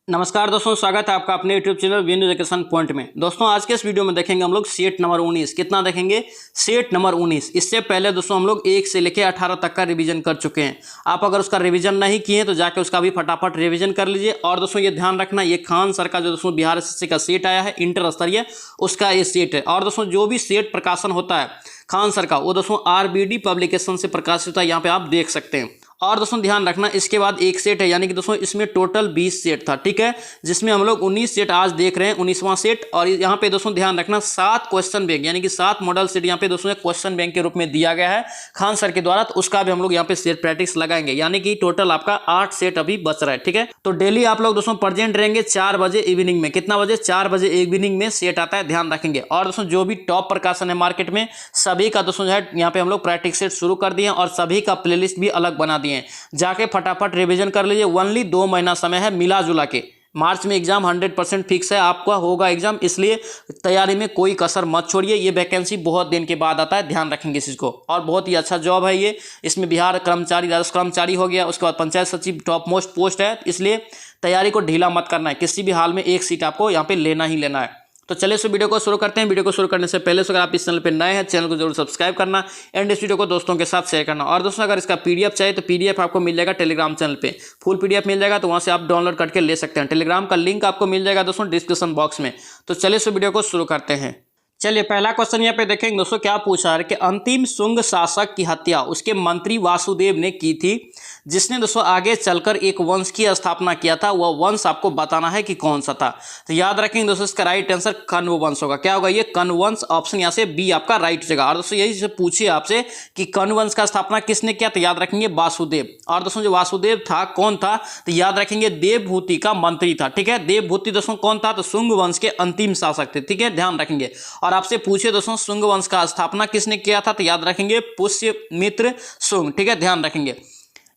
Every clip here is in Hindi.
नमस्कार दोस्तों, स्वागत है आपका अपने YouTube channel venue education point में। दोस्तों आज के इस वीडियो में देखेंगे हम लोग सेट नंबर 19। कितना देखेंगे? Set number 19। इससे पहले दोस्तों हम लोग 1 से लेकर 18 तक का रिवीजन कर चुके हैं। आप अगर उसका रिवीजन नहीं किए तो जाके उसका भी फटाफट रिवीजन कर लीजिए। और दोस्तों ये ध्यान रखना, ये खान सर का जो दोस्तों बिहार एसएससी का सेट आया है इंटर स्तरीय, उसका ये सेट है। और दोस्तों जो भी सेट प्रकाशन होता है खान सर का, वो दोस्तों आरबीडी पब्लिकेशन से प्रकाशित होता है, यहाँ पे आप देख सकते हैं। और दोस्तों ध्यान रखना, इसके बाद एक सेट है, यानी कि दोस्तों इसमें टोटल 20 सेट था, ठीक है, जिसमें हम लोग 19 सेट आज देख रहे हैं, 19वां सेट। और यहाँ पे दोस्तों ध्यान रखना 7 क्वेश्चन बैंक, यानी कि 7 मॉडल सेट यहाँ पे दोस्तों क्वेश्चन बैंक के रूप में दिया गया है खान सर के द्वारा, तो उसका भी हम लोग यहाँ पे सेट प्रैक्टिस लगाएंगे, यानी कि टोटल आपका 8 सेट अभी बच रहा है, ठीक है। तो डेली आप लोग दोस्तों प्रेजेंट रहेंगे 4 बजे इवनिंग में। कितना बजे? 4 बजे इवनिंग में सेट आता है, ध्यान रखेंगे। और दोस्तों जो भी टॉप प्रकाशन है मार्केट में, सभी का दोस्तों जो है यहाँ पे हम लोग प्रैक्टिस सेट शुरू कर दिए और सभी का प्लेलिस्ट भी अलग बना दिए हैं, जाके फटाफट रिवीजन कर लीजिए। ओनली 2 महीना समय है मिला जुला के। मार्च में एग्जाम 100% फिक्स है, आपका होगा एग्जाम, इसलिए तैयारी में कोई कसर मत छोड़िए। ये वैकेंसी बहुत दिन के बाद आता है, ध्यान रखेंगे इस चीज़ को। और बहुत ही अच्छा जॉब है ये। इसमें बिहार कर्मचारी, राजस्व कर्मचारी हो गया, उसके बाद पंचायत सचिव टॉप मोस्ट पोस्ट है, इसलिए तैयारी को ढीला मत करना है। किसी भी हाल में एक सीट आपको यहाँ पे लेना ही लेना है। तो चलिए इस वीडियो को शुरू करते हैं। वीडियो को शुरू करने से पहले अगर आप इस चैनल पे नए हैं, चैनल को जरूर सब्सक्राइब करना एंड इस वीडियो को दोस्तों के साथ शेयर करना। और दोस्तों अगर इसका पीडीएफ चाहिए तो पीडीएफ आपको मिल जाएगा टेलीग्राम चैनल पे, फुल पीडीएफ मिल जाएगा, तो वहां से आप डाउनलोड करके ले सकते हैं। टेलीग्राम का लिंक आपको मिल जाएगा दोस्तों डिस्क्रिप्शन बॉक्स में। तो चलिए इस वीडियो को शुरू करते हैं। चलिए पहला क्वेश्चन यहाँ पे देखेंगे दोस्तों, क्या पूछा है कि अंतिम शुंग शासक की हत्या उसके मंत्री वासुदेव ने की थी, जिसने दोस्तों आगे चलकर एक वंश की स्थापना किया था। वह वंश आपको बताना है कि कौन सा था। तो याद रखेंगे दोस्तों, इसका राइट आंसर कण्व वंश होगा। क्या होगा? ये कण्व वंश, ऑप्शन यहाँ से बी आपका राइट जगह। और दोस्तों यही से पूछिए आपसे कि कण्व वंश का स्थापना किसने किया, तो याद रखेंगे वासुदेव। और दोस्तों जो वासुदेव था कौन था, तो याद रखेंगे देवभूति का मंत्री था, ठीक है। देवभूति दोस्तों कौन था, तो शुंग वंश के अंतिम शासक थे, ठीक है, ध्यान रखेंगे। और आपसे पूछे दोस्तों शुंग वंश का स्थापना किसने किया था, तो याद रखेंगे पुष्यमित्र शुंग, ठीक है, ध्यान रखेंगे।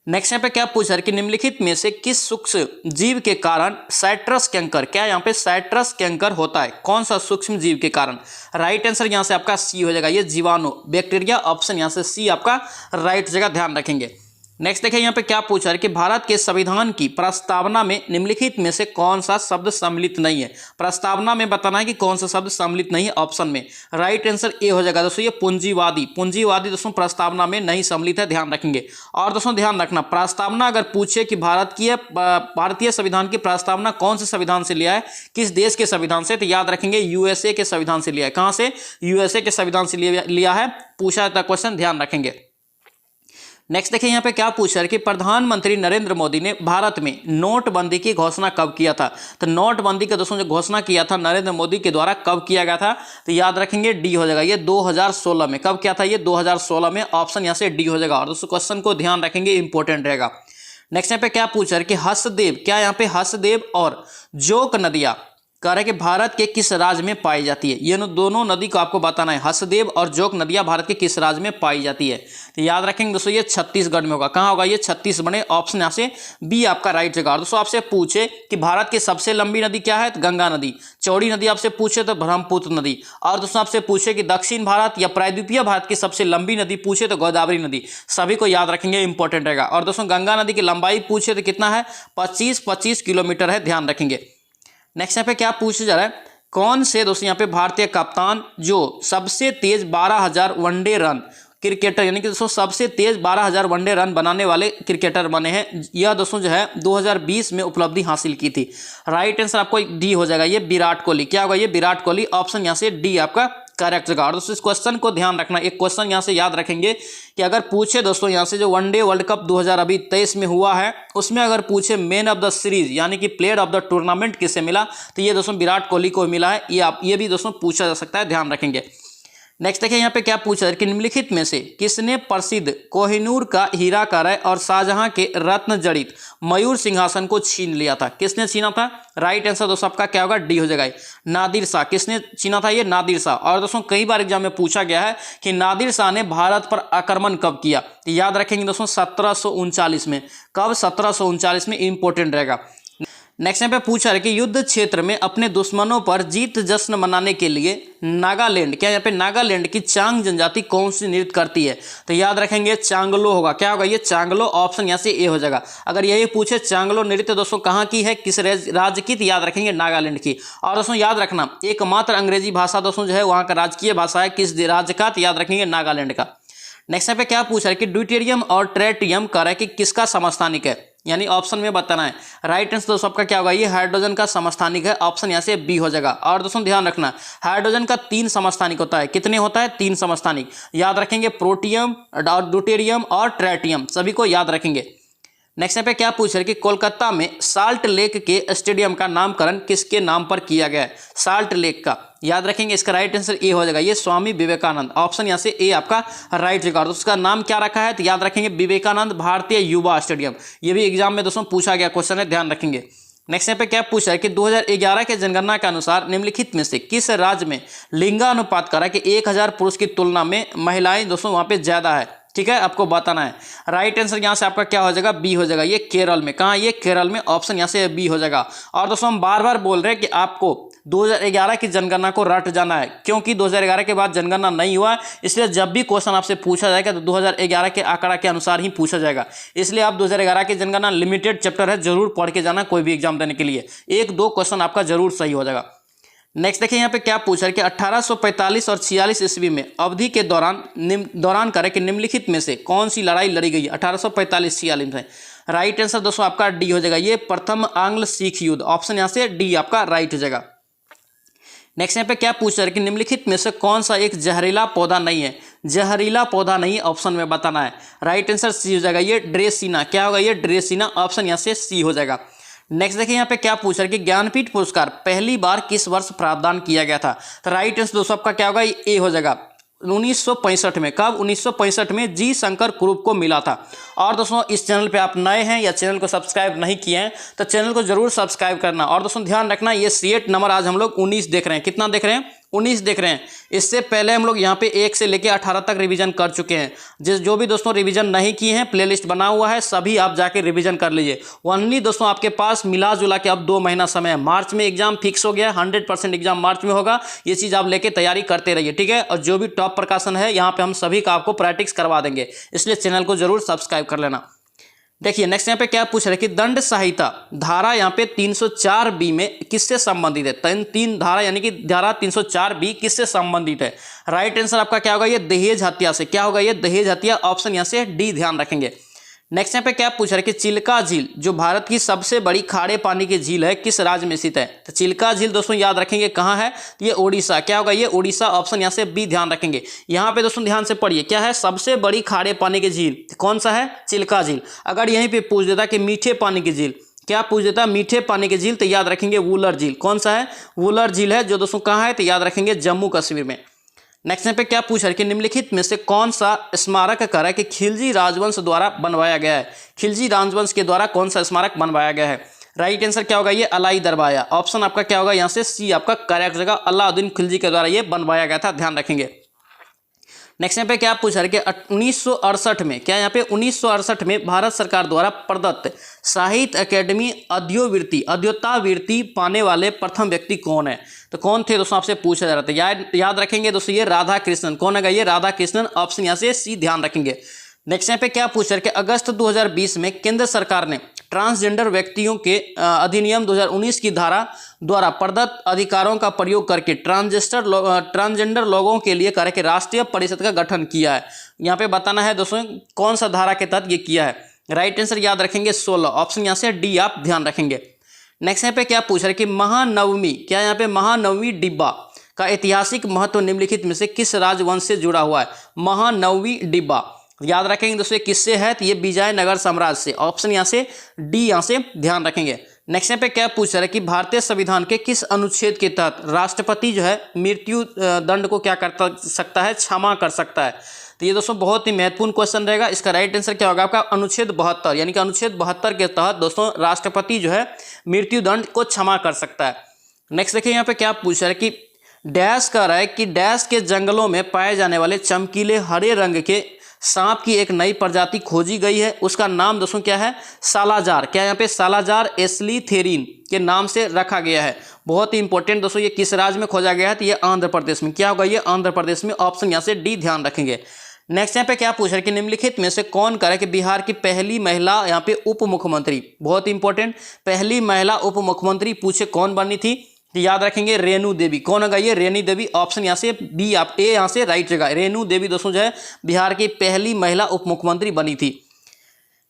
नेक्स्ट यहाँ पे क्या पूछा है कि निम्नलिखित में से किस सूक्ष्म जीव के कारण साइट्रस कैंकर, क्या यहाँ पे साइट्रस कैंकर होता है, कौन सा सूक्ष्म जीव के कारण? राइट आंसर यहाँ से आपका सी हो जाएगा, ये जीवाणु, बैक्टीरिया, ऑप्शन यहाँ से सी आपका राइट जगह, ध्यान रखेंगे। नेक्स्ट देखिए यहाँ पे क्या पूछा है कि भारत के संविधान की प्रस्तावना में निम्नलिखित में से कौन सा शब्द सम्मिलित नहीं है। प्रस्तावना में बताना है कि कौन सा शब्द सम्मिलित नहीं है ऑप्शन में। राइट आंसर ए हो जाएगा दोस्तों, ये पूंजीवादी। पूंजीवादी दोस्तों प्रस्तावना में नहीं सम्मिलित है, ध्यान रखेंगे। और दोस्तों ध्यान रखना, प्रस्तावना अगर पूछे कि भारतीय संविधान की प्रस्तावना कौन से संविधान से लिया है, किस देश के संविधान से, तो याद रखेंगे यूएसए के संविधान से लिया है। कहां से? यूएसए के संविधान से लिया है, पूछा था क्वेश्चन, ध्यान रखेंगे। नेक्स्ट देखिए यहाँ पे क्या पूछा है कि प्रधानमंत्री नरेंद्र मोदी ने भारत में नोटबंदी की घोषणा कब किया था। तो नोटबंदी का दोस्तों जो घोषणा किया था नरेंद्र मोदी के द्वारा, कब किया गया था, तो याद रखेंगे डी हो जाएगा, ये 2016 में। कब किया था? ये 2016 में, ऑप्शन यहाँ से डी हो जाएगा। और दोस्तों क्वेश्चन को ध्यान रखेंगे, इंपॉर्टेंट रहेगा। नेक्स्ट यहाँ पे क्या पूछा है कि हसदेव, क्या यहाँ पे हसदेव और जोक नदियां कह रहे हैं कि भारत के किस राज्य में पाई जाती है। ये दोनों नदी को आपको बताना है, हसदेव और जोक नदियां भारत के किस राज्य में पाई जाती है। तो याद रखेंगे दोस्तों, ये छत्तीसगढ़ में होगा। कहां होगा? ये छत्तीसगढ़ में, ऑप्शन यहाँ से बी आपका राइट जगह। दोस्तों आपसे पूछे कि भारत की सबसे लंबी नदी क्या है, तो गंगा नदी। चौड़ी नदी आपसे पूछे तो ब्रह्मपुत्र नदी। और दोस्तों आपसे पूछे कि दक्षिण भारत या प्रायद्वीपीय भारत की सबसे लंबी नदी पूछे तो गोदावरी नदी। सभी को याद रखेंगे, इंपॉर्टेंट रहेगा। और दोस्तों गंगा नदी की लंबाई पूछे तो कितना है, 25 किलोमीटर है, ध्यान रखेंगे। नेक्स्ट यहाँ पे क्या पूछा जा रहा है, कौन से दोस्तों यहाँ पे भारतीय कप्तान जो सबसे तेज 12,000 वनडे रन क्रिकेटर, यानी कि दोस्तों सबसे तेज 12,000 वनडे रन बनाने वाले क्रिकेटर बने हैं। यह दोस्तों जो है 2020 में उपलब्धि हासिल की थी। राइट आंसर आपको डी हो जाएगा, ये विराट कोहली। क्या होगा? ये विराट कोहली, ऑप्शन यहाँ से डी आपका करेक्ट जगह। और दोस्तों इस क्वेश्चन को ध्यान रखना, एक क्वेश्चन यहाँ से याद रखेंगे कि अगर पूछे दोस्तों यहाँ से जो वनडे वर्ल्ड कप 2023 में हुआ है, उसमें अगर पूछे मैन ऑफ द सीरीज यानी कि प्लेयर ऑफ द टूर्नामेंट किसे मिला, तो ये दोस्तों विराट कोहली को मिला है। ये भी दोस्तों पूछा जा सकता है, ध्यान रखेंगे। नेक्स्ट देखिए यहाँ पे क्या पूछा है कि निम्नलिखित में से किसने प्रसिद्ध कोहिनूर का हीरा कराय और शाहजहां के रत्न जड़ित मयूर सिंहासन को छीन लिया था। किसने छीना था? राइट आंसर दोस्तों आपका क्या होगा? डी हो जाएगा, नादिर शाह। किसने छीना था? ये नादिर शाह। और दोस्तों कई बार एग्जाम में पूछा गया है कि नादिर शाह ने भारत पर आक्रमण कब किया, तो याद रखेंगे दोस्तों 1739 में। कब? 1739 में, इंपॉर्टेंट रहेगा। नेक्स्ट यहाँ पे पूछा है कि युद्ध क्षेत्र में अपने दुश्मनों पर जीत जश्न मनाने के लिए नागालैंड, क्या यहाँ पे नागालैंड की चांग जनजाति कौन सी नृत्य करती है? तो याद रखेंगे चांगलो होगा। क्या होगा ये? चांगलो। ऑप्शन यहाँ से ए हो जाएगा। अगर यही पूछे चांगलो नृत्य दोस्तों कहाँ की है, किस राज्य की, तो याद रखेंगे नागालैंड की। और दोस्तों याद रखना एकमात्र अंग्रेजी भाषा दोस्तों जो है वहाँ का राजकीय भाषा है किस राज्य का, तो याद रखेंगे नागालैंड का। नेक्स्ट यहाँ पे क्या पूछा है कि ड्यूटेरियम और ट्रेटियम कह रहा है कि किसका समस्थानिक है, यानी ऑप्शन में बताना है। राइट आंसर दोस्तों आपका क्या होगा? ये हाइड्रोजन का समस्थानिक है। ऑप्शन यहाँ से बी हो जाएगा। और दोस्तों ध्यान रखना हाइड्रोजन का 3 समस्थानिक होता है। कितने होता है? 3 समस्थानिक। याद रखेंगे प्रोटियम और ड्यूटेरियम और ट्रेटियम, सभी को याद रखेंगे। नेक्स्ट यहाँ पे क्या पूछ रहे कि कोलकाता में साल्ट लेक के स्टेडियम का नामकरण किसके नाम पर किया गया है? साल्ट लेक का याद रखेंगे। इसका राइट आंसर ए हो जाएगा, ये स्वामी विवेकानंद। ऑप्शन यहाँ से ए आपका राइट जगह। और उसका नाम क्या रखा है? तो याद रखेंगे विवेकानंद भारतीय युवा स्टेडियम। ये भी एग्जाम में दोस्तों पूछा गया क्वेश्चन है, ध्यान रखेंगे। नेक्स्ट यहाँ पे क्या पूछा है कि 2011 के जनगणना के अनुसार निम्नलिखित में से किस राज्य में लिंगानुपात करा कि 1000 पुरुष की तुलना में महिलाएं दोस्तों वहां पे ज्यादा है? ठीक है, आपको बताना है। राइट आंसर यहाँ से आपका क्या हो जाएगा? बी हो जाएगा। ये केरल में। कहाँ? ये केरल में। ऑप्शन यहाँ से बी हो जाएगा। और दोस्तों हम बार बार बोल रहे हैं कि आपको 2011 की जनगणना को रट जाना है, क्योंकि 2011 के बाद जनगणना नहीं हुआ, इसलिए जब भी क्वेश्चन आपसे पूछा जाएगा तो 2011 के आंकड़ा के अनुसार ही पूछा जाएगा। इसलिए आप 2011 की जनगणना लिमिटेड चैप्टर है, जरूर पढ़ के जाना कोई भी एग्जाम देने के लिए। 1-2 क्वेश्चन आपका जरूर सही हो जाएगा। नेक्स्ट देखिए यहाँ पे क्या पूछा है कि 1845 और 46 ईस्वी में अवधि के दौरान करें कि निम्नलिखित में से कौन सी लड़ाई लड़ी गई 1845-46 में? राइट आंसर दोस्तों आपका डी हो जाएगा, ये प्रथम आंग्ल सिख युद्ध। ऑप्शन यहाँ से डी आपका राइट हो जाएगा। नेक्स्ट यहाँ पे क्या पूछ रहा है कि निम्नलिखित में से कौन सा एक जहरीला पौधा नहीं है? जहरीला पौधा नहीं, ऑप्शन में बताना है। राइट आंसर सी हो जाएगा, ये ड्रेसिना। क्या होगा? ये ड्रेसिना। ऑप्शन यहाँ से सी हो जाएगा। नेक्स्ट देखिए यहाँ पे क्या पूछ रहा है कि ज्ञानपीठ पुरस्कार पहली बार किस वर्ष प्रावधान किया गया था? तो राइट आंसर दोस्तों आपका क्या होगा? ए हो जाएगा 1965 में। कब? 1965 में जी शंकर कुरूप को मिला था। और दोस्तों इस चैनल पे आप नए हैं या चैनल को सब्सक्राइब नहीं किए हैं तो चैनल को जरूर सब्सक्राइब करना। और दोस्तों ध्यान रखना ये सीएट नंबर आज हम लोग 19 देख रहे हैं। कितना देख रहे हैं? 19 देख रहे हैं। इससे पहले हम लोग यहाँ पे 1 से लेकर 18 तक रिवीजन कर चुके हैं। जो भी दोस्तों रिवीजन नहीं किए हैं प्लेलिस्ट बना हुआ है, सभी आप जाके रिवीजन कर लीजिए। ओनली दोस्तों आपके पास मिला जुला के अब 2 महीना समय है। मार्च में एग्जाम फिक्स हो गया, 100% एग्जाम मार्च में होगा। ये चीज़ आप लेके तैयारी करते रहिए, ठीक है। और जो भी टॉप प्रकाशन है यहाँ पे हम सभी का आपको प्रैक्टिस करवा देंगे, इसलिए चैनल को जरूर सब्सक्राइब कर लेना। देखिए नेक्स्ट यहाँ पे क्या पूछ रहे हैं कि दंड संहिता धारा यहाँ पे 304B में किससे संबंधित है? 3 धारा यानी कि धारा 304B किससे संबंधित है? राइट आंसर आपका क्या होगा? ये दहेज हत्या से। क्या होगा? ये दहेज हत्या। ऑप्शन यहाँ से डी ध्यान रखेंगे। नेक्स्ट यहाँ पे क्या पूछ रहा है कि चिल्का झील जो भारत की सबसे बड़ी खारे पानी की झील है किस राज्य में स्थित है? तो चिल्का झील दोस्तों याद रखेंगे कहाँ है? ये ओडिशा। क्या होगा? ये ओडिशा। ऑप्शन यहाँ से बी ध्यान रखेंगे। यहाँ पे दोस्तों ध्यान से पढ़िए, क्या है सबसे बड़ी खारे पानी की झील? कौन सा है? चिल्का झील। अगर यहीं पे पूछ देता कि मीठे पानी की झील, क्या पूछ देता? मीठे पानी की झील, तो याद रखेंगे वुलर झील। कौन सा है? वुलर झील है, जो दोस्तों कहाँ है? तो याद रखेंगे जम्मू कश्मीर में। नेक्स्ट यहाँ पे क्या पूछ रहा है कि निम्नलिखित में से कौन सा स्मारक कह रहा है कि खिलजी राजवंश द्वारा बनवाया गया है? खिलजी राजवंश के द्वारा कौन सा स्मारक बनवाया गया है? राइट आंसर क्या होगा? ये अलाई दरवाजा। ऑप्शन आपका क्या होगा? यहाँ से सी आपका करेक्ट जगह, अलाउद्दीन खिलजी के द्वारा ये बनवाया गया था, ध्यान रखेंगे। नेक्स्ट यहाँ पे क्या पूछा है कि 1968 में, क्या यहाँ पे 1968 में भारत सरकार द्वारा प्रदत्त साहित्य अकेडमी अद्योतावृत्ति पाने वाले प्रथम व्यक्ति कौन है? तो कौन थे दोस्तों? आपसे पूछा जा रहा था। याद रखेंगे दोस्तों ये राधा कृष्णन। कौन है? ये राधा कृष्णन। ऑप्शन यहाँ से सी ध्यान रखेंगे। नेक्स्ट यहाँ पे क्या पूछ रहे कि अगस्त 2020 में केंद्र सरकार ने ट्रांसजेंडर व्यक्तियों के अधिनियम 2019 की धारा द्वारा प्रदत्त अधिकारों का प्रयोग करके ट्रांसजेंडर लोगों के लिए करके राष्ट्रीय परिषद का गठन किया है। यहाँ पे बताना है दोस्तों कौन सा धारा के तहत ये किया है। राइट आंसर याद रखेंगे 16। ऑप्शन यहाँ से डी आप ध्यान रखेंगे। नेक्स्ट यहाँ पे क्या पूछ रहे कि महानवमी, क्या यहाँ पे महानवमी डिब्बा का ऐतिहासिक महत्व निम्नलिखित में से किस राजवंश से जुड़ा हुआ है? महानवमी डिब्बा याद रखेंगे दोस्तों किससे है? तो ये विजयनगर साम्राज्य से। ऑप्शन यहाँ से डी यहाँ से ध्यान रखेंगे। नेक्स्ट यहाँ पे क्या पूछ रहा है कि भारतीय संविधान के किस अनुच्छेद के तहत राष्ट्रपति जो है मृत्यु दंड को क्या कर सकता है? क्षमा कर सकता है। तो ये दोस्तों बहुत ही महत्वपूर्ण क्वेश्चन रहेगा। इसका राइट आंसर क्या होगा? आपका अनुच्छेद 72, यानी कि अनुच्छेद 72 के तहत दोस्तों राष्ट्रपति जो है मृत्यु दंड को क्षमा कर सकता है। नेक्स्ट देखिए यहाँ पे क्या पूछ रहा है कि डैश कह रहा है कि डैश के जंगलों में पाए जाने वाले चमकीले हरे रंग के सांप की एक नई प्रजाति खोजी गई है, उसका नाम दोस्तों क्या है, सालाजार। क्या यहाँ पे सालाजार एस्लीथेरिन के नाम से रखा गया है। बहुत ही इंपॉर्टेंट दोस्तों, ये किस राज्य में खोजा गया है, तो ये आंध्र प्रदेश में। क्या होगा, ये आंध्र प्रदेश में। ऑप्शन यहाँ से डी ध्यान रखेंगे। नेक्स्ट यहाँ पे क्या पूछ रहे कि निम्नलिखित में से कौन करे कि बिहार की पहली महिला यहाँ पे उप मुख्यमंत्री, बहुत इंपॉर्टेंट, पहली महिला उप मुख्यमंत्री पूछे कौन बनी थी, तो याद रखेंगे रेणु देवी। कौन होगा ये, रेणु देवी। ऑप्शन यहाँ से बी, आप ए यहाँ से राइट जगह, रेणु देवी दोस्तों जो है बिहार की पहली महिला उप मुख्यमंत्री बनी थी।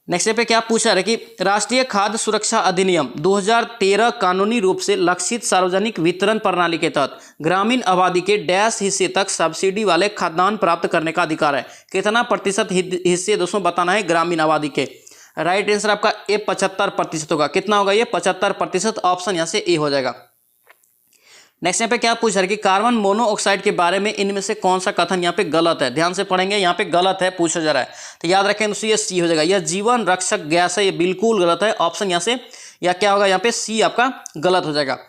नेक्स्ट पे क्या पूछा है कि राष्ट्रीय खाद्य सुरक्षा अधिनियम 2013 कानूनी रूप से लक्षित सार्वजनिक वितरण प्रणाली के तहत ग्रामीण आबादी के डैश हिस्से तक सब्सिडी वाले खाद्यान्न प्राप्त करने का अधिकार है। कितना प्रतिशत हिस्से दोस्तों बताना है ग्रामीण आबादी के। राइट आंसर आपका ए 75% होगा। कितना होगा ये, 75%। ऑप्शन यहाँ से ए हो जाएगा। नेक्स्ट यहाँ पे क्या पूछ रहा है कि कार्बन मोनोऑक्साइड के बारे में इनमें से कौन सा कथन यहाँ पे गलत है। ध्यान से पढ़ेंगे, यहाँ पे गलत है पूछा जा रहा है, तो याद रखें दोस्तों ये सी हो जाएगा। यह जीवन रक्षक गैस है, ये बिल्कुल गलत है। ऑप्शन यहाँ से या क्या होगा, यहाँ पे सी आपका गलत हो जाएगा।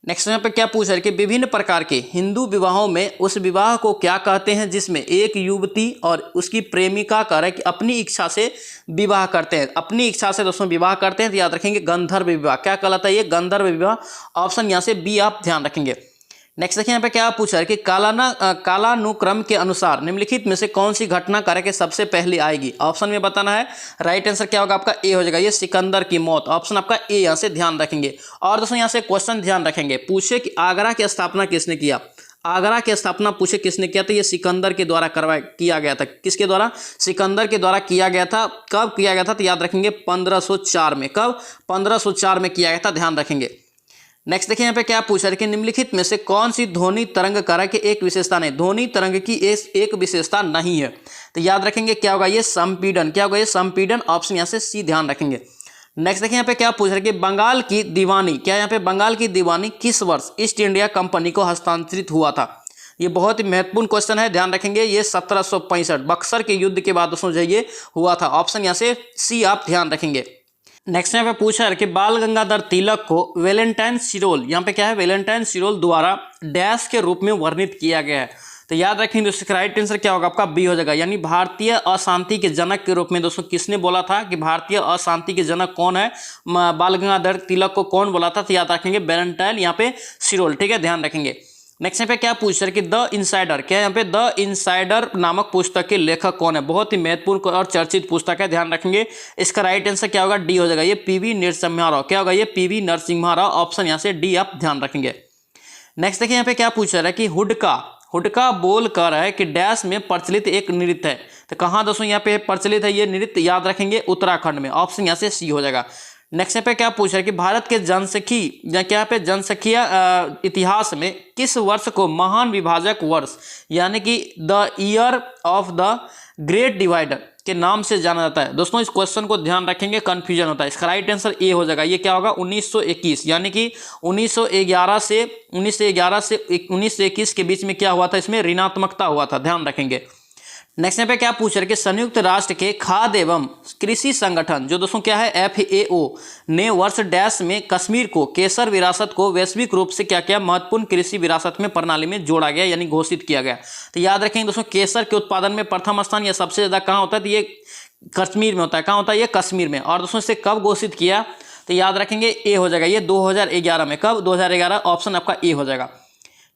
नेक्स्ट यहाँ पे क्या पूछ रहा है कि विभिन्न प्रकार के हिंदू विवाहों में उस विवाह को क्या कहते हैं जिसमें एक युवती और उसकी प्रेमिका करे कि अपनी इच्छा से विवाह करते हैं, अपनी इच्छा से दोस्तों विवाह करते हैं, तो याद रखेंगे गंधर्व विवाह। क्या कहलाता है ये, गंधर्व विवाह। ऑप्शन यहाँ से बी आप ध्यान रखेंगे। नेक्स्ट देखिए यहाँ पे क्या पूछा है कि कालानुक्रम के अनुसार निम्नलिखित में से कौन सी घटना कार्य के सबसे पहले आएगी। ऑप्शन में बताना है। राइट आंसर क्या होगा आपका, ए हो जाएगा, ये सिकंदर की मौत। ऑप्शन आपका ए यहाँ से ध्यान रखेंगे। और दोस्तों यहाँ से क्वेश्चन ध्यान रखेंगे, पूछे कि आगरा की स्थापना किसने किया। आगरा की स्थापना पूछे किसने किया, तो ये सिकंदर के द्वारा किया गया था। किसके द्वारा, सिकंदर के द्वारा किया गया था। कब किया गया था, तो याद रखेंगे 1504 में। कब, 1504 में किया गया था, ध्यान रखेंगे। नेक्स्ट देखिए यहाँ पे क्या पूछा है कि निम्नलिखित में से कौन सी ध्वनि तरंग कारक की एक विशेषता नहीं। ध्वनि तरंग की एक विशेषता नहीं है, तो याद रखेंगे क्या होगा ये, संपीड़न। क्या होगा ये, संपीड़न। ऑप्शन यहाँ से सी ध्यान रखेंगे। नेक्स्ट देखिए यहाँ पे क्या पूछ रहे कि बंगाल की दीवानी, क्या यहाँ पे बंगाल की दीवानी किस वर्ष ईस्ट इंडिया कंपनी को हस्तांतरित हुआ था। ये बहुत ही महत्वपूर्ण क्वेश्चन है, ध्यान रखेंगे। ये 1765 बक्सर के युद्ध के बाद दोस्तों जो ये हुआ था। ऑप्शन यहाँ से सी आप ध्यान रखेंगे। नेक्स्ट यहाँ पे पूछा है कि बाल गंगाधर तिलक को वैलेंटाइन सिरोल, यहाँ पे क्या है, वैलेंटाइन सिरोल द्वारा डैश के रूप में वर्णित किया गया है, तो याद रखेंगे दोस्तों राइट आंसर क्या होगा आपका, बी हो जाएगा। यानी भारतीय अशांति के जनक के रूप में दोस्तों किसने बोला था कि भारतीय अशांति के जनक कौन है, बाल गंगाधर तिलक को कौन बोला था, तो याद रखेंगे वैलेंटाइन यहाँ पे सिरोल। ठीक है, ध्यान रखेंगे। नेक्स्ट यहाँ पे क्या पूछ रहे कि द इनसाइडर, क्या यहाँ पे द इनसाइडर नामक पुस्तक के लेखक कौन है। बहुत ही महत्वपूर्ण और चर्चित पुस्तक है, ध्यान रखेंगे। इसका राइट आंसर क्या होगा, डी हो जाएगा, ये पीवी नरसिम्हा राव। क्या होगा ये, पीवी नरसिम्हा राव। ऑप्शन यहाँ से डी आप ध्यान रखेंगे। नेक्स्ट देखिए यहाँ पे क्या पूछ रहा है कि हुडका बोल कर है कि डैश में प्रचलित एक नृत्य है, तो कहाँ दोस्तों यहाँ पे प्रचलित है ये नृत्य, याद रखेंगे उत्तराखंड में। ऑप्शन यहाँ से सी हो जाएगा। नेक्स्ट यहाँ पे क्या पूछ रहा है कि भारत के जनसंख्यी या क्या पे जनसंख्या इतिहास में किस वर्ष को महान विभाजक वर्ष यानी कि the year of the great divider के नाम से जाना जाता है। दोस्तों इस क्वेश्चन को ध्यान रखेंगे, कंफ्यूजन होता है। इसका राइट आंसर ए हो जाएगा। ये क्या होगा, 1921, यानी कि 1911 से 1921 के बीच में क्या हुआ था, इसमें ऋणात्मकता हुआ था, ध्यान रखेंगे। नेक्स्ट यहाँ पे क्या पूछ रहे कि संयुक्त राष्ट्र के खाद्य एवं कृषि संगठन जो दोस्तों क्या है FAO ने वर्ष डैश में कश्मीर को केसर विरासत को वैश्विक रूप से क्या क्या महत्वपूर्ण कृषि विरासत में प्रणाली में जोड़ा गया यानी घोषित किया गया। तो याद रखेंगे दोस्तों केसर के उत्पादन में प्रथम स्थान या सबसे ज्यादा कहाँ होता है, तो ये कश्मीर में होता है। कहाँ होता है, ये कश्मीर में। और दोस्तों इसे कब घोषित किया, तो याद रखेंगे ए हो जाएगा, ये 2011 में। कब, 2011। ऑप्शन आपका ए हो जाएगा।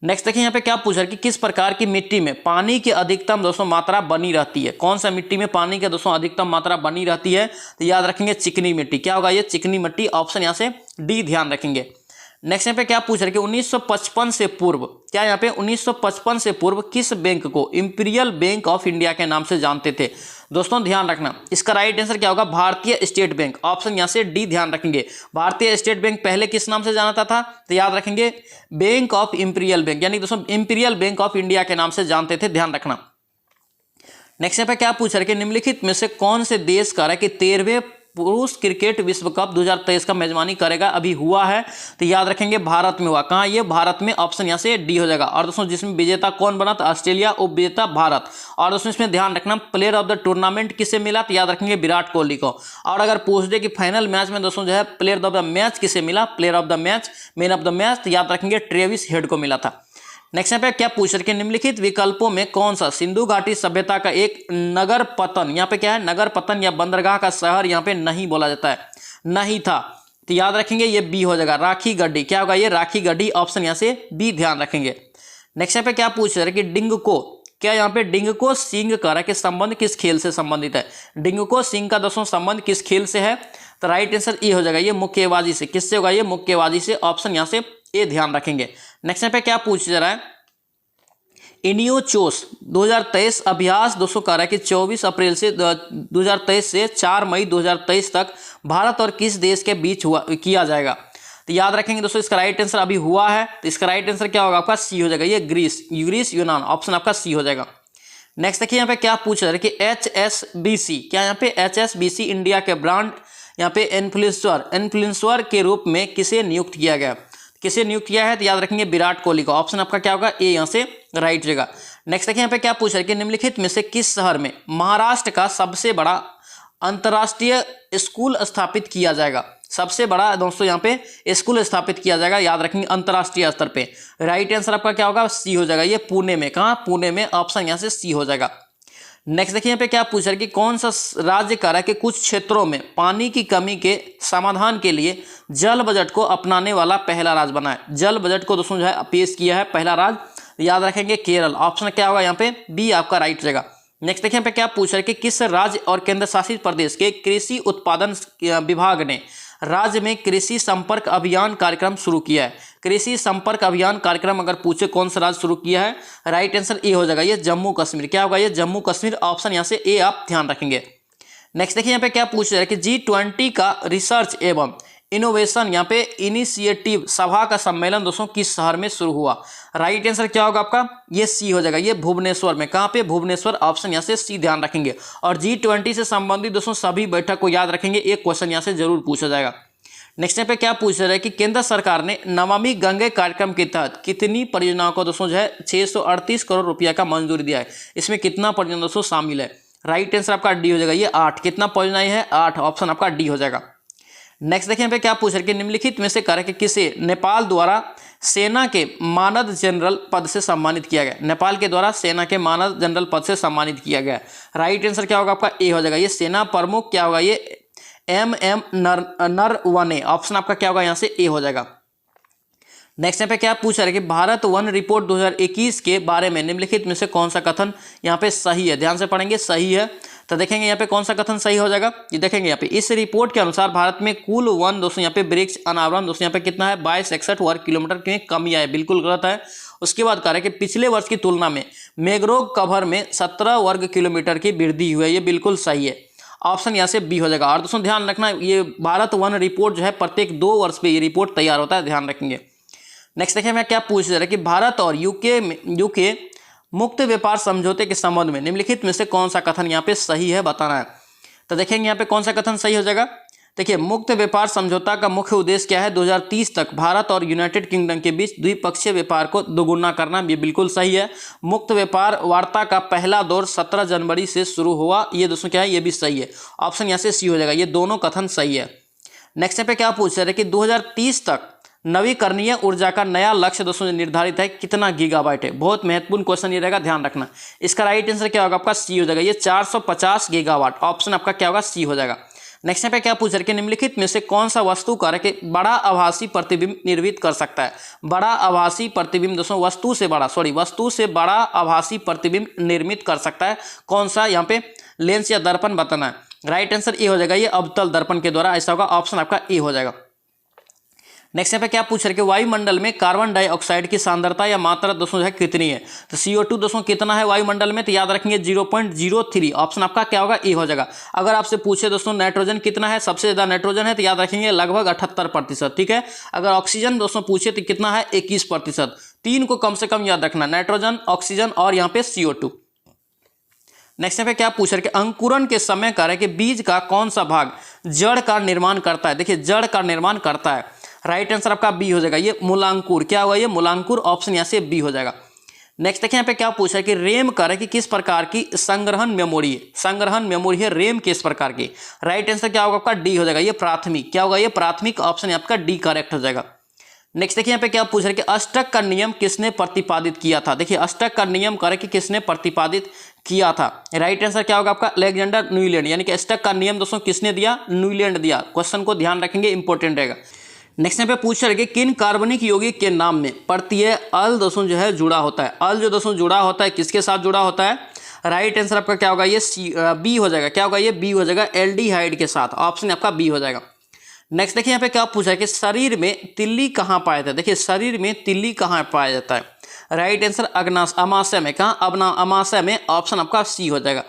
नेक्स्ट देखिए यहाँ पे क्या पूछ रहा है कि किस प्रकार की मिट्टी में पानी की अधिकतम दोस्तों मात्रा बनी रहती है। कौन सा मिट्टी में पानी की दोस्तों अधिकतम मात्रा बनी रहती है, तो याद रखेंगे चिकनी मिट्टी। क्या होगा, ये चिकनी मिट्टी। ऑप्शन यहाँ से डी ध्यान रखेंगे। नेक्स्ट यहाँ पे क्या पूछ रहे कि 1955 से पूर्व, क्या यहाँ पे 1955 से पूर्व किस बैंक को इंपीरियल बैंक ऑफ इंडिया के नाम से जानते थे। दोस्तों ध्यान रखना, इसका राइट आंसर क्या होगा, भारतीय स्टेट बैंक। ऑप्शन यहाँ से डी ध्यान रखेंगे। भारतीय स्टेट बैंक पहले किस नाम से जाना जाता था, तो याद रखेंगे बैंक ऑफ इंपीरियल बैंक, यानी दोस्तों इंपीरियल बैंक ऑफ इंडिया के नाम से जानते थे, ध्यान रखना। नेक्स्ट यहाँ पे क्या पूछ रहे कि निम्नलिखित में से कौन से देश का है कि 13वें पुरुष क्रिकेट विश्व कप 2023 का मेजबानी करेगा, अभी हुआ है, तो याद रखेंगे भारत में हुआ। कहाँ, ये भारत में। ऑप्शन यहाँ से डी हो जाएगा। और दोस्तों जिसमें विजेता कौन बना, तो ऑस्ट्रेलिया, उपविजेता भारत। और दोस्तों इसमें ध्यान रखना प्लेयर ऑफ द टूर्नामेंट किसे मिला, तो याद रखेंगे विराट कोहली को। और अगर पूछ दे कि फाइनल मैच में दोस्तों जो है प्लेयर ऑफ द मैच किसे मिला, player of the match, man of the match, तो याद रखेंगे ट्रेविस हेड को मिला था। नेक्स्ट यहाँ पे क्या पूछ रहे कि निम्नलिखित विकल्पों में कौन सा सिंधु घाटी सभ्यता का एक नगर पतन, यहाँ पे क्या है नगर पतन या बंदरगाह का शहर यहाँ पे नहीं बोला जाता है, नहीं था। तो याद रखेंगे ये बी हो जाएगा, राखी गढ़ी। क्या होगा ये राखी गढ़ी, ऑप्शन यहाँ से बी ध्यान रखेंगे। नेक्स्ट यहाँ पे क्या पूछ रहे कि डिंगको, क्या यहाँ पे डिंगको सिंह का के संबंध किस खेल से संबंधित है? डिंगको सिंह का दोस्तों संबंध किस खेल से है? तो राइट आंसर ए हो जाएगा, ये मुक्केबाजी से। किससे होगा ये? मुक्केबाजी से, ऑप्शन यहाँ से ए ध्यान रखेंगे। नेक्स्ट यहाँ पे क्या पूछ रहा है, इनियोचोस 2023 अभ्यास दोस्तों कह रहा है कि 24 अप्रैल से 2023 से 4 मई 2023 तक भारत और किस देश के बीच किया जाएगा? तो याद रखेंगे दोस्तों इसका राइट आंसर अभी हुआ है, तो इसका राइट आंसर क्या होगा आपका? सी हो जाएगा, ये ग्रीस यूनान, ऑप्शन आपका सी हो जाएगा। नेक्स्ट देखिए यहाँ पे क्या पूछ रहा है कि HSBC, क्या यहाँ पे HSBC इंडिया के ब्रांड यहाँ पे इन्फ्लुएंसर के रूप में किसे नियुक्त किया गया? किसे नियुक्त किया है? तो याद रखेंगे विराट कोहली को, ऑप्शन आपका क्या होगा? ए यहाँ से राइट होगा। नेक्स्ट देखिए यहाँ पे क्या पूछ रहा है कि निम्नलिखित में से किस शहर में महाराष्ट्र का सबसे बड़ा अंतर्राष्ट्रीय स्कूल स्थापित किया जाएगा? सबसे बड़ा दोस्तों यहाँ पे स्कूल स्थापित किया जाएगा, याद रखेंगे अंतर्राष्ट्रीय स्तर पे। राइट आंसर आपका क्या होगा? सी हो जाएगा, ये पुणे में। कहाँ? पुणे में, ऑप्शन यहाँ से सी हो जाएगा। नेक्स्ट देखिए यहाँ पे क्या पूछ रहा है कि कौन सा राज्य कह रहा है कि कुछ क्षेत्रों में पानी की कमी के समाधान के लिए जल बजट को अपनाने वाला पहला राज्य बना है? जल बजट को दोस्तों जो है पेश किया है पहला राज्य, याद रखेंगे केरल, ऑप्शन क्या होगा यहाँ पे? बी आपका राइट रहेगा। नेक्स्ट देखिए यहाँ पे क्या पूछ रहा है कि किस राज्य और केंद्र शासित प्रदेश के कृषि उत्पादन विभाग ने राज्य में कृषि संपर्क अभियान कार्यक्रम शुरू किया है? कृषि संपर्क अभियान कार्यक्रम अगर पूछे कौन सा राज्य शुरू किया है? राइट आंसर ए हो जाएगा, ये जम्मू कश्मीर। क्या होगा? ये जम्मू कश्मीर, ऑप्शन यहाँ से ए आप ध्यान रखेंगे। नेक्स्ट देखिए यहाँ पे क्या पूछ रहा है कि G20 का रिसर्च एवं इनोवेशन यहाँ पे इनिशिएटिव सभा का सम्मेलन दोस्तों किस शहर में शुरू हुआ? राइट आंसर क्या होगा आपका? ये सी हो जाएगा, ये भुवनेश्वर में। कहाँ पे? भुवनेश्वर, ऑप्शन यहाँ से सी ध्यान रखेंगे। और G20 से संबंधित दोस्तों सभी बैठक को याद रखेंगे, एक क्वेश्चन यहाँ से जरूर पूछा जाएगा। नेक्स्ट यहाँ पे क्या पूछ रहा है कि केंद्र सरकार ने नमामि गंगे कार्यक्रम के तहत कितनी परियोजनाओं को दोस्तों जो है 638 करोड़ रुपया का मंजूरी दिया है? इसमें कितना परियोजना दोस्तों शामिल है? राइट आंसर आपका डी हो जाएगा, ये 8। कितना परियोजनाएं है? 8, ऑप्शन आपका डी हो जाएगा। नेक्स्ट देखिए यहाँ पे क्या पूछ रहे कि निम्नलिखित में से कह कि किसे नेपाल द्वारा सेना के मानद जनरल पद से सम्मानित किया गया? नेपाल के द्वारा सेना के मानद जनरल पद से सम्मानित किया गया। राइट आंसर क्या होगा आपका? ए हो जाएगा, ये सेना प्रमुख क्या होगा? ये MM नरवणे, ऑप्शन आपका क्या होगा? यहाँ से ए हो जाएगा। नेक्स्ट यहाँ पे क्या पूछ रहा है कि भारत वन रिपोर्ट 2021 के बारे में निम्नलिखित में से कौन सा कथन यहाँ पे सही है? ध्यान से पढ़ेंगे, सही है। तो देखेंगे यहाँ पे कौन सा कथन सही हो जाएगा, ये देखेंगे यहाँ पे इस रिपोर्ट के अनुसार भारत में कुल वन दोस्तों यहाँ पे वृक्ष अनावरण दोस्तों यहाँ पे कितना है? 2261 वर्ग किलोमीटर की कमी आई, बिल्कुल गलत है। उसके बाद कह रहा है कि पिछले वर्ष की तुलना में मैंग्रोव कवर में 17 वर्ग किलोमीटर की वृद्धि हुई है, ये बिल्कुल सही है, ऑप्शन यहाँ से बी हो जाएगा। और दोस्तों ध्यान रखना, ये भारत वन रिपोर्ट जो है प्रत्येक 2 वर्ष पे ये रिपोर्ट तैयार होता है, ध्यान रखेंगे। नेक्स्ट देखिए मैं क्या पूछ रहा है कि भारत और यूके मुक्त व्यापार समझौते के संबंध में निम्नलिखित में से कौन सा कथन यहाँ पे सही है बताना है। तो देखेंगे यहाँ पे कौन सा कथन सही हो जाएगा। देखिए, मुक्त व्यापार समझौता का मुख्य उद्देश्य क्या है? 2030 तक भारत और यूनाइटेड किंगडम के बीच द्विपक्षीय व्यापार को दोगुना करना, ये बिल्कुल सही है। मुक्त व्यापार वार्ता का पहला दौर 17 जनवरी से शुरू हुआ, ये दोस्तों क्या है? ये भी सही है, ऑप्शन यहाँ से सी हो जाएगा, ये दोनों कथन सही है। नेक्स्ट पे क्या पूछ रहे हैं कि 2030 तक नवीकरणीय ऊर्जा का नया लक्ष्य दोस्तों निर्धारित है, कितना गीगावाट है? बहुत महत्वपूर्ण क्वेश्चन ये रहेगा, ध्यान रखना। इसका राइट आंसर क्या होगा आपका? सी हो जाएगा, ये 450 गीगावाट, ऑप्शन आपका क्या होगा? सी हो जाएगा। नेक्स्ट पे क्या पूछ रहे कि निम्नलिखित में से कौन सा वस्तु कार्य के बड़ा आभासी प्रतिबिंब निर्मित कर सकता है? बड़ा आभासी प्रतिबिंब दोस्तों वस्तु से बड़ा आभासी प्रतिबिंब निर्मित कर सकता है, कौन सा? यहाँ पे लेंस या दर्पण बताना है। राइट आंसर ए हो जाएगा, ये अवतल दर्पण के द्वारा ऐसा होगा, ऑप्शन आपका ए हो जाएगा। नेक्स्ट यहाँ पे क्या पूछ रहे कि वायुमंडल में कार्बन डाइऑक्साइड की सांद्रता या मात्रा दोस्तों जो है कितनी है? तो CO2 दोस्तों कितना है वायुमंडल में? तो याद रखेंगे 0.03, ऑप्शन आपका क्या होगा? ए हो जाएगा। अगर आपसे पूछे दोस्तों नाइट्रोजन कितना है, सबसे ज्यादा नाइट्रोजन है, तो याद रखेंगे लगभग 78%, ठीक है। अगर ऑक्सीजन दोस्तों पूछे तो कितना है? 21%। 3 को कम से कम याद रखना, नाइट्रोजन, ऑक्सीजन और यहाँ पे CO2। नेक्स्ट पे क्या पूछ रहे कि अंकुरन के समय कार्य के बीज का कौन सा भाग जड़ का निर्माण करता है? देखिए, जड़ का निर्माण करता है, राइट आंसर आपका बी हो जाएगा, ये मूलांकुर। क्या हुआ? ये मूलांकुर, ऑप्शन यहाँ से बी हो जाएगा। नेक्स्ट देखिए यहाँ पे क्या पूछा है कि रैम कार्य की किस प्रकार की संग्रहण मेमोरी है? संग्रहण मेमोरी है रैम किस प्रकार की? राइट आंसर क्या होगा आपका? डी हो जाएगा, ये प्राथमिक। क्या होगा? ये प्राथमिक, ऑप्शन आपका डी करेक्ट हो जाएगा। नेक्स्ट देखिए यहाँ पे क्या पूछ रहे कि अष्टक का नियम किसने प्रतिपादित किया था। देखिए अष्टक का नियम करे कि किसने प्रतिपादित किया था। राइट आंसर क्या होगा आपका अलेक्जेंडर न्यूलैंड, यानी कि अष्टक का नियम दोस्तों किसने दिया, न्यूलैंड दिया। क्वेश्चन को ध्यान रखेंगे, इंपॉर्टेंट रहेगा। नेक्स्ट यहाँ पे पूछ रहे कि किन कार्बनिक यौगिक के नाम में प्रत्यय अल दोस्तों जो है जुड़ा होता है। अल जो दोस्तों जुड़ा होता है किसके साथ जुड़ा होता है। राइट आंसर आपका क्या होगा, ये बी हो जाएगा। क्या होगा, ये बी हो जाएगा, एल्डिहाइड के साथ। ऑप्शन आपका बी हो जाएगा। नेक्स्ट देखिए यहाँ पे क्या पूछा है कि शरीर में तिल्ली कहाँ पाया जाता है। देखिए शरीर में तिल्ली कहाँ पाया जाता है। राइट आंसर अमाशय में। कहाँ, अमाशय में। ऑप्शन आपका सी हो जाएगा।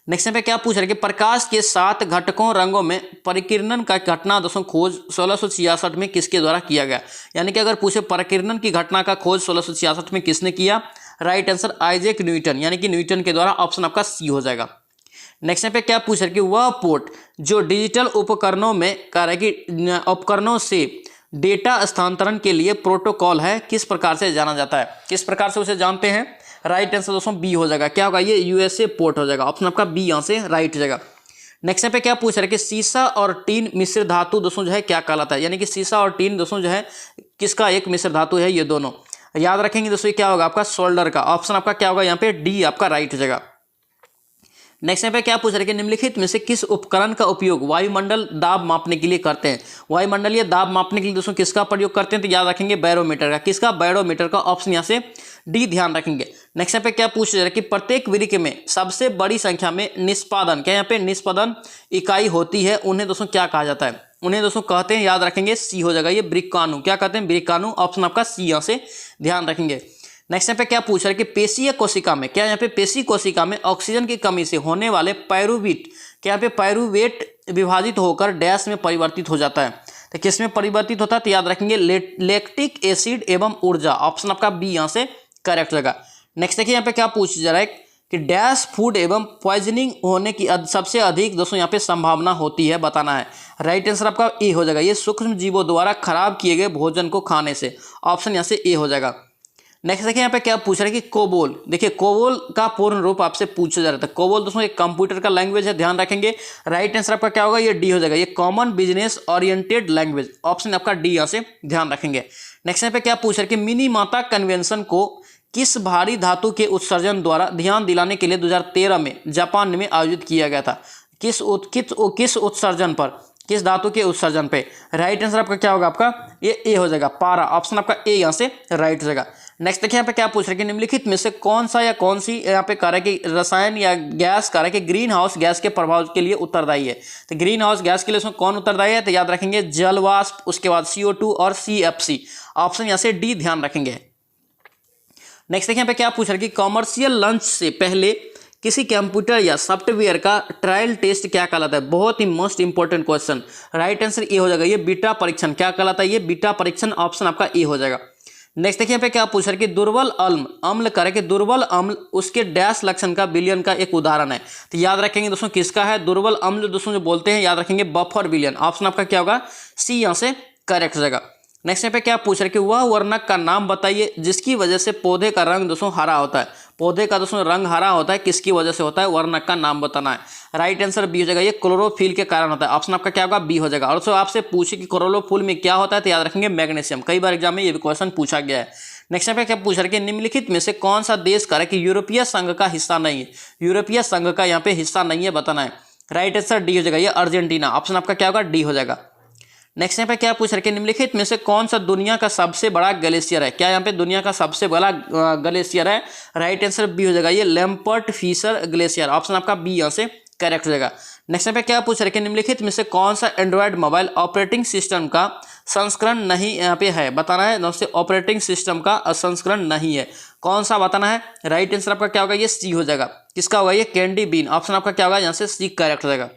नेक्स्ट यहाँ पे क्या पूछ रहे कि प्रकाश के 7 घटकों रंगों में परिकिरणन का घटना दोस्तों खोज 1666 में किसके द्वारा किया गया। यानी कि अगर पूछे परिकिरणन की घटना का खोज 1666 में किसने किया। राइट आंसर आइजैक न्यूटन, यानी कि न्यूटन के द्वारा। ऑप्शन आपका सी हो जाएगा। नेक्स्ट यहाँ पे क्या पूछ रहे कि वह पोर्ट जो डिजिटल उपकरणों में उपकरणों से डेटा स्थानांतरण के लिए प्रोटोकॉल है, किस प्रकार से जाना जाता है। किस प्रकार से उसे जानते हैं। राइट आंसर दोस्तों बी हो जाएगा। क्या होगा, ये यूएसए पोर्ट हो जाएगा। ऑप्शन आपका बी यहाँ से राइट हो जाएगा। नेक्स्ट यहाँ पे क्या पूछ रहे कि सीसा और टीन मिश्र धातु दोस्तों जो है क्या कहलाता है। यानी कि सीसा और टीन दोस्तों जो है किसका एक मिश्र धातु है, ये दोनों याद रखेंगे दोस्तों। क्या होगा आपका सोल्डर का। ऑप्शन आपका क्या होगा यहाँ पे डी आपका राइट हो जाएगा। नेक्स्ट यहाँ पे क्या पूछ रहे कि निम्नलिखित में से किस उपकरण का उपयोग वायुमंडल दाब मापने के लिए करते हैं। वायुमंडलीय दाब मापने के लिए दोस्तों किसका प्रयोग करते हैं, तो याद रखेंगे बैरोमीटर का। किसका, बैरोमीटर का। ऑप्शन यहाँ से डी ध्यान रखेंगे। नेक्स्ट यहाँ पे क्या पूछ रहे कि प्रत्येक वृक्क में सबसे बड़ी संख्या में निष्पादन, क्या यहाँ पे निष्पादन इकाई होती है, उन्हें दोस्तों क्या कहा जाता है। उन्हें दोस्तों कहते हैं, याद रखेंगे सी हो जाएगा, ये वृक्काणु। क्या कहते हैं, वृक्काणु। ऑप्शन आपका सी यहाँ से ध्यान रखेंगे। नेक्स्ट यहाँ पे क्या पूछ रहा है कि पेशीय कोशिका में, क्या यहाँ पे पेशी कोशिका में ऑक्सीजन की कमी से होने वाले पायरुवेट, क्या यहाँ पे पायरुवेट विभाजित होकर डैश में परिवर्तित हो जाता है। तो किस में परिवर्तित होता है, तो याद रखेंगे लैक्टिक एसिड एवं ऊर्जा। ऑप्शन आपका बी यहाँ से करेक्ट होगा। नेक्स्ट देखिए यहाँ पे क्या पूछ जा रहा है कि डैश फूड एवं पॉइजनिंग होने की सबसे अधिक दोस्तों यहाँ पे संभावना होती है, बताना है। राइट आंसर आपका ए हो जाएगा, ये सूक्ष्म जीवों द्वारा खराब किए गए भोजन को खाने से। ऑप्शन यहाँ से ए हो जाएगा। नेक्स्ट देखिए यहाँ पे क्या पूछ रहे हैं कि कोबोल। देखिए कोबोल का पूर्ण रूप आपसे पूछा जा रहा था। कोबोल दोस्तों एक कंप्यूटर का लैंग्वेज है, ध्यान रखेंगे। राइट आंसर आपका क्या होगा, ये डी हो जाएगा, ये common business oriented language. Option आपका डी यहाँ से ध्यान रखेंगे। नेक्स्ट यहाँ पे क्या पूछ रहे हैं कि मिनीमाता कन्वेंशन को किस भारी धातु के उत्सर्जन द्वारा ध्यान दिलाने के लिए 2013 में जापान में आयोजित किया गया था। किस उत्सर्जन पर, किस धातु के उत्सर्जन पे। राइट आंसर आपका क्या होगा, आपका ये ए हो जाएगा, पारा। ऑप्शन आपका ए यहाँ से राइट हो जाएगा। नेक्स्ट देखिए यहाँ पे क्या पूछ रहे हैं कि निम्नलिखित में से कौन सा या कौन सी यहाँ पे कह रहा है कि रसायन या गैस कह रहा है कि ग्रीन हाउस गैस के प्रभाव के लिए उत्तरदायी है। तो ग्रीन हाउस गैस के लिए उसमें कौन उत्तरदायी है, तो याद रखेंगे जलवाष्प, उसके बाद CO2 और CFC। ऑप्शन यहाँ से डी ध्यान रखेंगे। नेक्स्ट देखिए यहाँ पे क्या पूछ रहा है कि कॉमर्शियल लॉन्च से पहले किसी कंप्यूटर या सॉफ्टवेयर का ट्रायल टेस्ट क्या कहलाता है। बहुत ही most important question. Right answer A हो जाएगा, ये बीटा परीक्षण। क्या कहलाता है, ये बीटा परीक्षण। ऑप्शन आपका ए हो जाएगा। नेक्स्ट देखिए यहाँ पे क्या पूछ रहे हैं कि दुर्बल अम्ल करे कि दुर्बल अम्ल उसके डैश लक्षण का विलयन का एक उदाहरण है। तो याद रखेंगे दोस्तों किसका है दुर्बल अम्ल दोस्तों जो बोलते हैं, याद रखेंगे बफर विलयन। ऑप्शन आपका क्या होगा, सी यहाँ से करेक्ट हो जाएगा। नेक्स्ट यहाँ पे क्या पूछ रहे हैं कि वह वर्णक का नाम बताइए जिसकी वजह से पौधे का रंग दोस्तों हरा होता है। पौधे का दोस्तों रंग हरा होता है, किसकी वजह से होता है, वर्णक का नाम बताना है। राइट आंसर बी हो जाएगा, ये क्लोरोफिल के कारण होता है। ऑप्शन आपका क्या होगा, बी हो जाएगा। और आपसे पूछे कि क्लोरोफिल में क्या होता है, तो याद रखेंगे मैग्नीशियम। कई बार एग्जाम में ये भी क्वेश्चन पूछा गया है। नेक्स्ट पे क्या पूछ रहे हैं कि निम्नलिखित में से कौन सा देश का है कि यूरोपीय संघ का हिस्सा नहीं है। यूरोपीय संघ का यहाँ पे हिस्सा नहीं है, बताना है। राइट आंसर डी हो जाएगा, ये अर्जेंटीना। ऑप्शन आपका क्या होगा, डी हो जाएगा। नेक्स्ट यहाँ पे क्या पूछ रहे हैं कि निम्नलिखित में से कौन सा दुनिया का सबसे बड़ा ग्लेशियर है। क्या यहाँ पे दुनिया का सबसे बड़ा ग्लेशियर है। राइट आंसर बी हो जाएगा, ये लैम्पर्ट फिशर ग्लेशियर। ऑप्शन आपका बी यहाँ से करेक्ट हो जाएगा। नेक्स्ट यहाँ पे क्या पूछ रहे हैं कि निम्नलिखित में से कौन सा एंड्रॉयड मोबाइल ऑपरेटिंग सिस्टम का संस्करण नहीं यहाँ पे है, बताना है। दोस्तों ऑपरेटिंग सिस्टम का संस्करण नहीं है, कौन सा बताना है। राइट आंसर आपका क्या होगा, ये सी हो जाएगा। किसका होगा, ये कैंडी बीन। ऑप्शन आपका क्या होगा, यहाँ से सी करेक्ट हो जाएगा।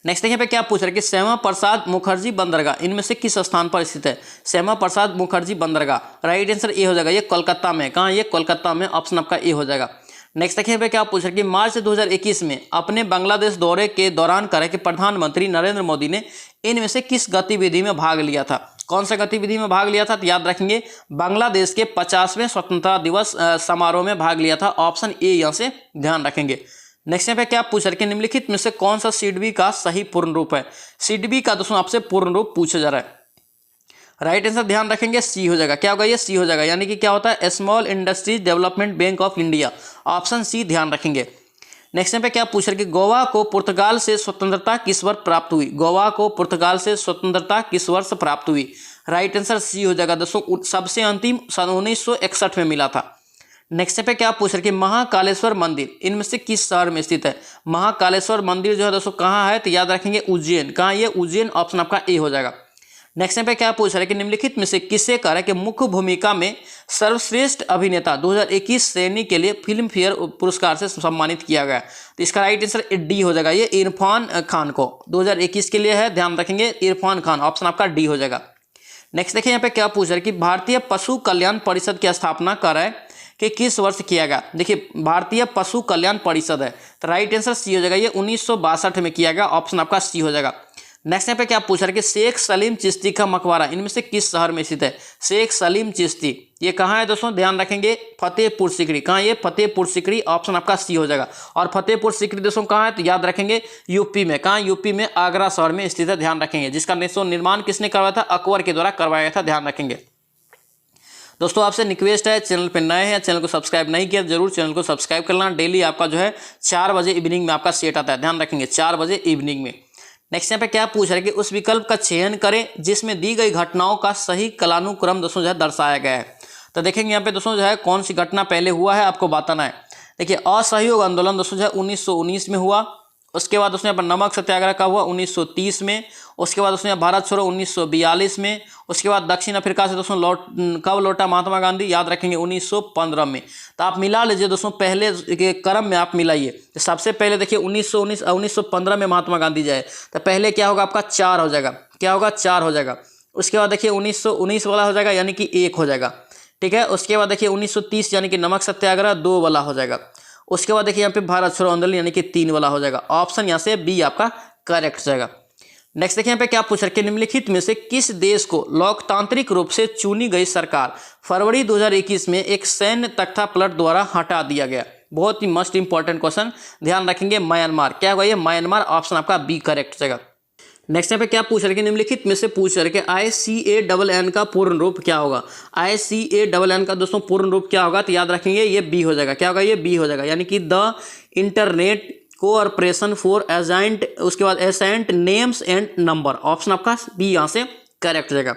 नेक्स्ट यहाँ पे क्या पूछ रहे हैं कि श्यामा प्रसाद मुखर्जी बंदरगाह इनमें से किस स्थान पर स्थित है। श्यामा प्रसाद मुखर्जी बंदरगाह, राइट आंसर ए हो जाएगा, ये कोलकाता में। कहाँ, ये कोलकाता में। ऑप्शन आपका ए हो जाएगा। नेक्स्ट देखिए पे क्या पूछ रहे हैं कि मार्च 2021 में अपने बांग्लादेश दौरे के दौरान करें कि प्रधानमंत्री नरेंद्र मोदी ने इनमें से किस गतिविधि में भाग लिया था। कौन सा गतिविधि में भाग लिया था, तो याद रखेंगे बांग्लादेश के 50वें स्वतंत्रता दिवस समारोह में भाग लिया था। ऑप्शन ए यहाँ से ध्यान रखेंगे। नेक्स्ट यहाँ पे क्या पूछ रहे हैं कि निम्नलिखित में से कौन सा सिडबी का सही पूर्ण रूप है। सिडबी का दोस्तों आपसे पूर्ण रूप पूछा जा रहा है। राइट आंसर ध्यान रखेंगे सी हो जाएगा। क्या होगा ये? सी हो जाएगा, यानी कि क्या होता है? Small industries development bank of India, option C ध्यान रखेंगे। नेक्स्ट पे क्या पूछ रहे कि गोवा को पुर्तगाल से स्वतंत्रता किस वर्ष प्राप्त हुई? गोवा को पुर्तगाल से स्वतंत्रता किस वर्ष प्राप्त हुई? राइट आंसर सी हो जाएगा दोस्तों, सबसे अंतिम सन 1961 में मिला था। नेक्स्ट पे क्या पूछ रहे कि महाकालेश्वर मंदिर इनमें से किस शहर में स्थित है? महाकालेश्वर मंदिर जो है दोस्तों कहाँ है? तो याद रखेंगे उज्जैन। कहाँ? ये उज्जैन, ऑप्शन आपका ए हो जाएगा। नेक्स्ट पे क्या पूछ रहे कि निम्नलिखित में से किसे कहा है कि मुख्य भूमिका में सर्वश्रेष्ठ अभिनेता 2021 श्रेणी के लिए फिल्म फेयर पुरस्कार से सम्मानित किया गया? तो इसका राइट आंसर डी हो जाएगा, ये इरफान खान को 2021 के लिए है, ध्यान रखेंगे इरफान खान, ऑप्शन आपका डी हो जाएगा। नेक्स्ट देखिए यहाँ पे क्या पूछ रहे कि भारतीय पशु कल्याण परिषद की स्थापना कर है कि किस वर्ष किया गया? देखिए भारतीय पशु कल्याण परिषद है, तो राइट आंसर सी हो जाएगा, ये 1962 में किया गया, ऑप्शन आपका सी हो जाएगा। नेक्स्ट यहाँ पे क्या पूछ रहा है कि शेख सलीम चिश्ती का मकबरा इनमें से किस शहर में स्थित है? शेख सलीम चिश्ती ये कहाँ है दोस्तों? ध्यान रखेंगे फतेहपुर सीकरी। कहाँ? ये फतेहपुर सीकरी, ऑप्शन आपका सी हो जाएगा। और फतेहपुर सीकरी दोस्तों कहाँ है? तो याद रखेंगे यूपी में। कहाँ? यूपी में आगरा शहर में स्थित है, ध्यान रखेंगे। जिसका निर्माण किसने करवाया था? अकबर के द्वारा करवाया गया था, ध्यान रखेंगे। दोस्तों आपसे रिक्वेस्ट है, चैनल पर नए हैं, चैनल को सब्सक्राइब नहीं किया जरूर चैनल को सब्सक्राइब कर लेना। डेली आपका जो है 4 बजे इवनिंग में आपका सेट आता है, ध्यान रखेंगे 4 बजे इवनिंग में। नेक्स्ट यहाँ पे क्या पूछ रहे कि उस विकल्प का चयन करें जिसमें दी गई घटनाओं का सही कालानुक्रम दोस्तों जो है दर्शाया गया है। तो देखेंगे यहाँ पे दोस्तों जो है कौन सी घटना पहले हुआ है आपको बताना है। देखिए असहयोग आंदोलन दोस्तों जो है 1919 में हुआ। उसके बाद दोस्तों यहाँ पर नमक सत्याग्रह का हुआ 1930 में। उसके बाद दोस्तों यहाँ भारत छोड़ो 1942 में। उसके बाद दक्षिण अफ्रीका से दोस्तों कब लौटा महात्मा गांधी? याद रखेंगे 1915 में। तो आप मिला लीजिए दोस्तों, पहले के क्रम में आप मिलाइए। तो सबसे पहले देखिए 1915 में महात्मा गांधी जाए, तो पहले क्या होगा आपका 4 हो जाएगा। क्या होगा? 4 हो जाएगा। उसके बाद देखिए 1919 वाला हो जाएगा, यानी कि 1 हो जाएगा, ठीक है। उसके बाद देखिए 1930 यानी कि नमक सत्याग्रह 2 वाला हो जाएगा। उसके बाद देखिए यहाँ पे भारत छोड़ो आंदोलन यानी कि 3 वाला हो जाएगा। ऑप्शन यहाँ से बी आपका करेक्ट हो जाएगा। नेक्स्ट देखिए यहाँ पे क्या पूछ रहे कि निम्नलिखित में से किस देश को लोकतांत्रिक रूप से चुनी गई सरकार फरवरी 2021 में एक सैन्य तख्तापलट द्वारा हटा दिया गया? बहुत ही मस्ट इंपॉर्टेंट क्वेश्चन, ध्यान रखेंगे म्यांमार। क्या होगा ये? म्यांमार, ऑप्शन आपका बी करेक्ट हो जाएगा। नेक्स्ट यहाँ पे क्या पूछ रहे कि निम्नलिखित में से पूछ रहे कि ICANN का पूर्ण रूप क्या होगा? ICANN का दोस्तों पूर्ण रूप क्या होगा? तो याद रखेंगे ये बी हो जाएगा। क्या होगा? ये बी हो जाएगा, यानी कि the internet cooperation for agent, उसके बाद assent names and number, option आपका बी यहाँ से करेक्ट हो जाएगा।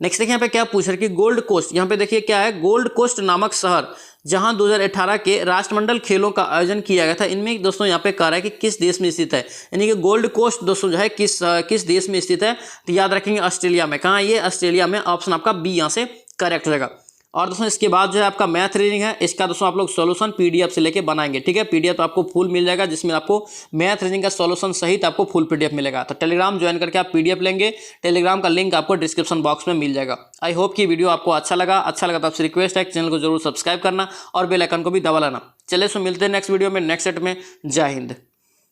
नेक्स्ट देखिए यहाँ पे क्या पूछ रहे कि गोल्ड कोस्ट, यहाँ पे देखिए क्या है, गोल्ड कोस्ट नामक शहर जहां 2018 के राष्ट्रमंडल खेलों का आयोजन किया गया था, इनमें दोस्तों यहाँ पे कह रहा है कि किस देश में स्थित है, यानी कि गोल्ड कोस्ट दोस्तों जो है किस देश में स्थित है? तो याद रखेंगे ऑस्ट्रेलिया में। कहाँ? ये ऑस्ट्रेलिया में, ऑप्शन आपका बी यहाँ से करेक्ट हो जाएगा। और दोस्तों इसके बाद जो है आपका मैथ रीडिंग है, इसका दोस्तों आप लोग सॉल्यूशन पीडीएफ से लेके बनाएंगे, ठीक है। पीडीएफ तो आपको फुल मिल जाएगा, जिसमें आपको मैथ रीडिंग का सॉल्यूशन सहित आपको फुल पीडीएफ मिलेगा। तो टेलीग्राम ज्वाइन करके आप पीडीएफ लेंगे, टेलीग्राम का लिंक आपको डिस्क्रिप्शन बॉक्स में मिल जाएगा। आई होप कि वीडियो आपको अच्छा लगा तो आपसे रिक्वेस्ट है चैनल को जरूर सब्सक्राइब करना और बेल आइकन को भी दबा लेना। चलिए सो मिलते हैं नेक्स्ट वीडियो में, नेक्स्ट सेट में। जय हिंद।